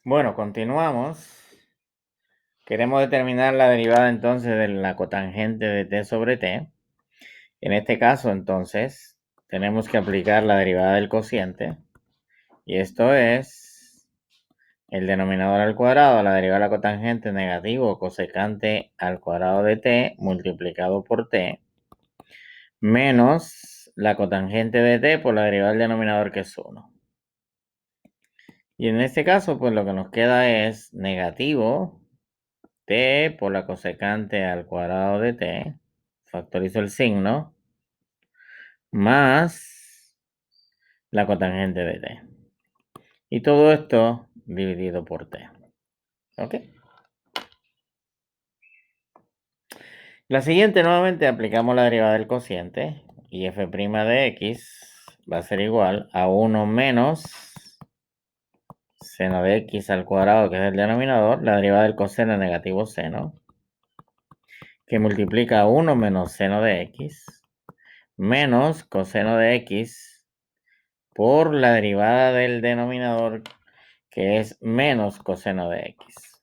Bueno, continuamos. Queremos determinar la derivada entonces de la cotangente de t sobre t. En este caso, entonces, tenemos que aplicar la derivada del cociente. Y esto es el denominador al cuadrado, la derivada de la cotangente negativo cosecante al cuadrado de t multiplicado por t, menos la cotangente de t por la derivada del denominador, que es 1. Y en este caso, pues lo que nos queda es negativo t por la cosecante al cuadrado de t, factorizo el signo, más la cotangente de t. Y todo esto dividido por t. ¿Ok? La siguiente, nuevamente aplicamos la derivada del cociente, y f' de x va a ser igual a 1 menos seno de x al cuadrado, que es el denominador, la derivada del coseno negativo seno, que multiplica 1 menos seno de x, menos coseno de x por la derivada del denominador, que es menos coseno de x.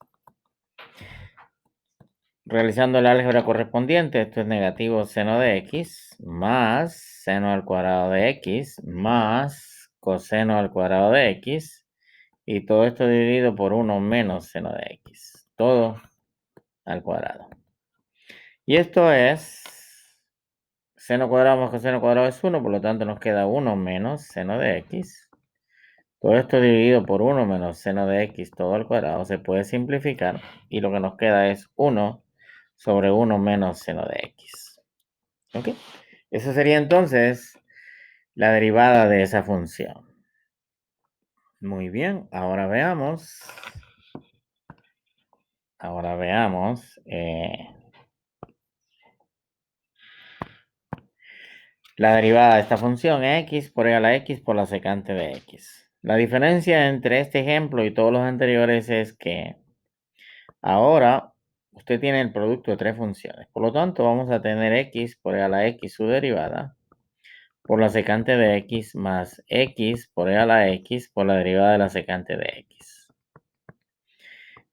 Realizando el álgebra correspondiente, esto es negativo seno de x más seno al cuadrado de x más coseno al cuadrado de x, y todo esto dividido por 1 menos seno de x, todo al cuadrado. Y esto es seno cuadrado más coseno cuadrado es 1, por lo tanto nos queda 1 menos seno de x. Todo esto dividido por 1 menos seno de x todo al cuadrado se puede simplificar, y lo que nos queda es 1 sobre 1 menos seno de x. ¿Ok? Eso sería entonces la derivada de esa función. Muy bien, ahora veamos. La derivada de esta función es x por e a la x por la secante de x. La diferencia entre este ejemplo y todos los anteriores es que ahora usted tiene el producto de tres funciones. Por lo tanto, vamos a tener x por e a la x, su derivada, por la secante de x, más x por e a la x por la derivada de la secante de x.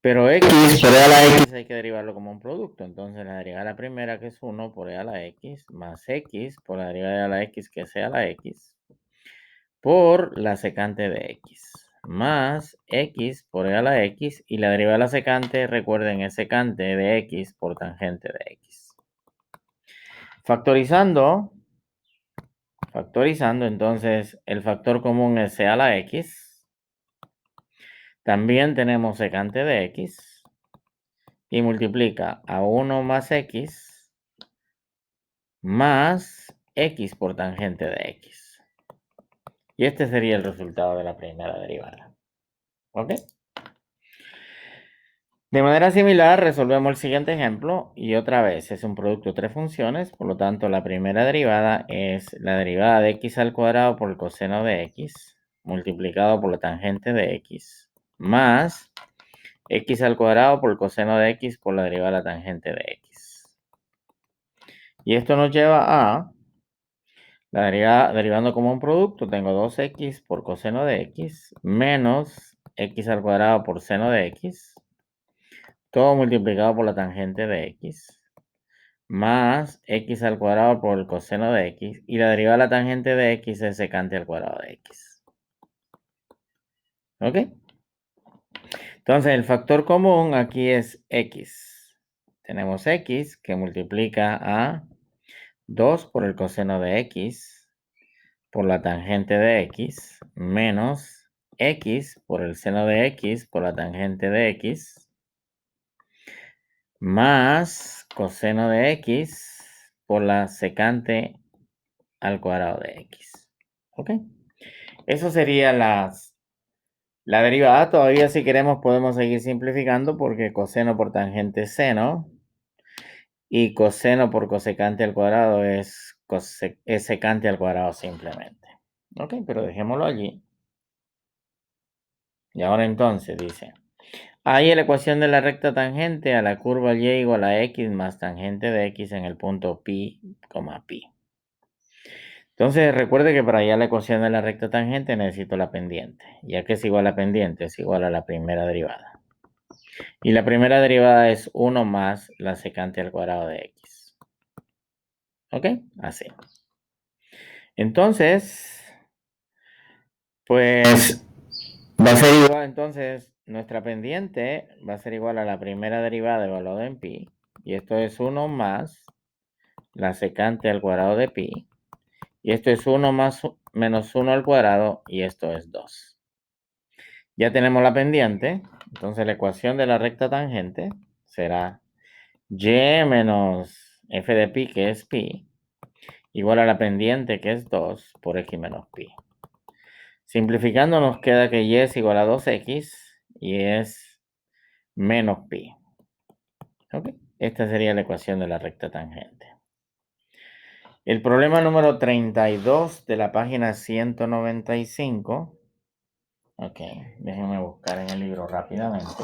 Pero x por e a la x hay que derivarlo como un producto. Entonces la derivada de la primera, que es 1 por e a la x, más x por la derivada de la x, que es e a la x, por la secante de x, más x por e a la x, y la derivada de la secante, recuerden, es secante de x por tangente de x. Factorizando, entonces el factor común es e a la x. También tenemos secante de x, y multiplica a 1 más x, más x por tangente de x. Y este sería el resultado de la primera derivada. ¿Ok? De manera similar, resolvemos el siguiente ejemplo, y otra vez es un producto de tres funciones, por lo tanto la primera derivada es la derivada de x al cuadrado por el coseno de x, multiplicado por la tangente de x, más x al cuadrado por el coseno de x por la derivada de la tangente de x. Y esto nos lleva a la derivada, derivando como un producto, tengo 2x por coseno de x, menos x al cuadrado por seno de x, todo multiplicado por la tangente de x, más x al cuadrado por el coseno de x, y la derivada de la tangente de x es secante al cuadrado de x. ¿Ok? Entonces el factor común aquí es x. Tenemos x que multiplica a 2 por el coseno de x por la tangente de x, menos x por el seno de x por la tangente de x, más coseno de x por la secante al cuadrado de x. ¿Ok? Eso sería la derivada. Todavía, si queremos, podemos seguir simplificando, porque coseno por tangente es seno, y coseno por cosecante al cuadrado es secante al cuadrado simplemente. ¿Ok? Pero dejémoslo allí. Y ahora entonces dice, hay la ecuación de la recta tangente a la curva y igual a x más tangente de x en el punto pi, pi. Entonces recuerde que para hallar la ecuación de la recta tangente necesito la pendiente. Ya que es igual a pendiente, es igual a la primera derivada. Y la primera derivada es 1 más la secante al cuadrado de x. ¿Ok? Así. Entonces, pues va a ser igual, entonces, nuestra pendiente va a ser igual a la primera derivada evaluada en pi. Y esto es 1 más la secante al cuadrado de pi. Y esto es 1 más menos 1 al cuadrado. Y esto es 2. Ya tenemos la pendiente. Entonces la ecuación de la recta tangente será y menos f de pi, que es pi, igual a la pendiente, que es 2, por x menos pi. Simplificando nos queda que y es igual a 2x y es menos pi. ¿Ok? Esta sería la ecuación de la recta tangente. El problema número 32 de la página 195. Ok, déjenme buscar en el libro rápidamente.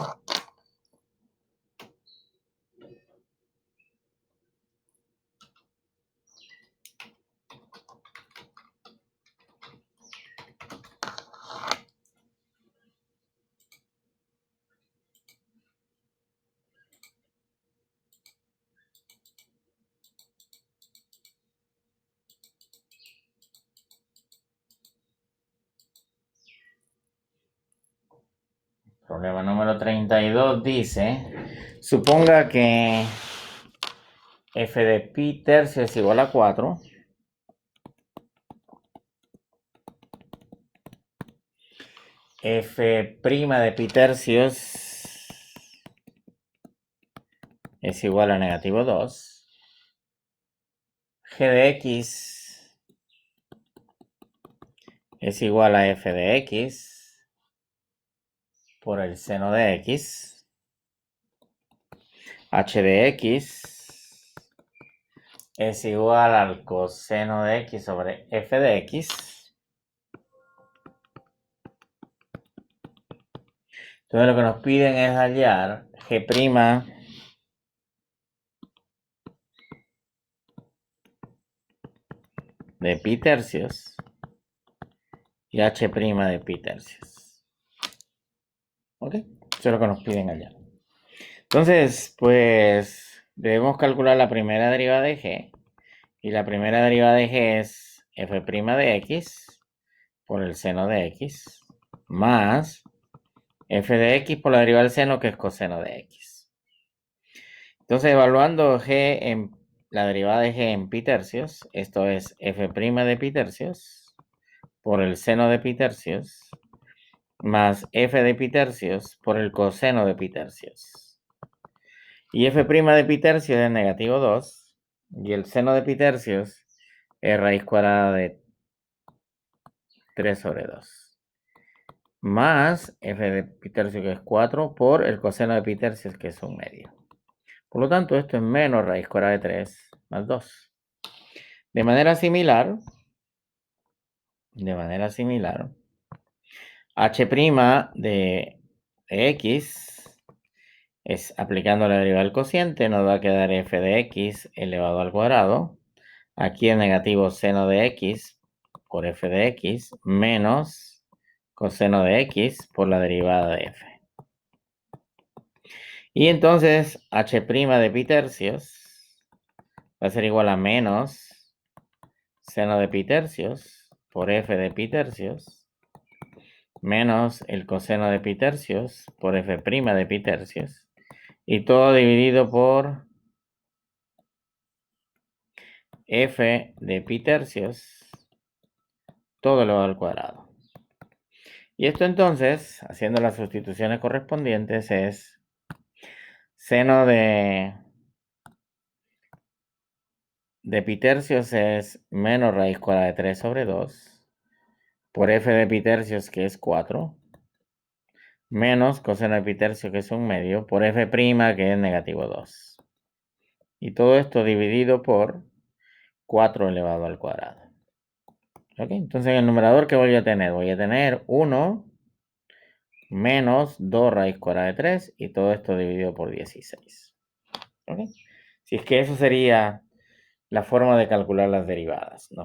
Problema número 32 dice, suponga que f de pi tercio es igual a 4. F' de pi tercios es igual a negativo 2. G de x es igual a f de x por el seno de x. H de x es igual al coseno de x sobre f de x. Entonces lo que nos piden es hallar g' de pi tercios y h' de pi tercios. ¿Ok? Eso es lo que nos piden hallar. Entonces, pues debemos calcular la primera derivada de g. Y la primera derivada de g es f' de x por el seno de x más f de x por la derivada del seno, que es coseno de x. Entonces, evaluando g en la derivada de g en pi tercios, esto es f' de pi tercios por el seno de pi tercios más f de pi tercios por el coseno de pi tercios. Y f' de pi tercios es negativo 2 y el seno de pi tercios es raíz cuadrada de 3 sobre 2. Más f de pi tercios, que es 4, por el coseno de pi tercios, que es 1/2. Por lo tanto, esto es menos raíz cuadrada de 3 más 2. De manera similar, h' de x es, aplicando la derivada del cociente, nos va a quedar f de x elevado al cuadrado. Aquí el negativo seno de x por f de x menos coseno de x por la derivada de f. Y entonces h' de pi tercios va a ser igual a menos seno de pi tercios por f de pi tercios menos el coseno de pi tercios por f' de pi tercios, y todo dividido por f de pi tercios todo elevado al cuadrado. Y esto entonces, haciendo las sustituciones correspondientes, es seno de pi tercios es menos raíz cuadrada de 3 sobre 2 por f de pi tercios, que es 4, menos coseno de pi tercios, que es 1/2, por f', que es negativo 2. Y todo esto dividido por 4 elevado al cuadrado. ¿Ok? Entonces en el numerador, ¿qué voy a tener? Voy a tener 1 menos 2 raíz cuadrada de 3 y todo esto dividido por 16. ¿Ok? Si es que eso sería la forma de calcular las derivadas, ¿no?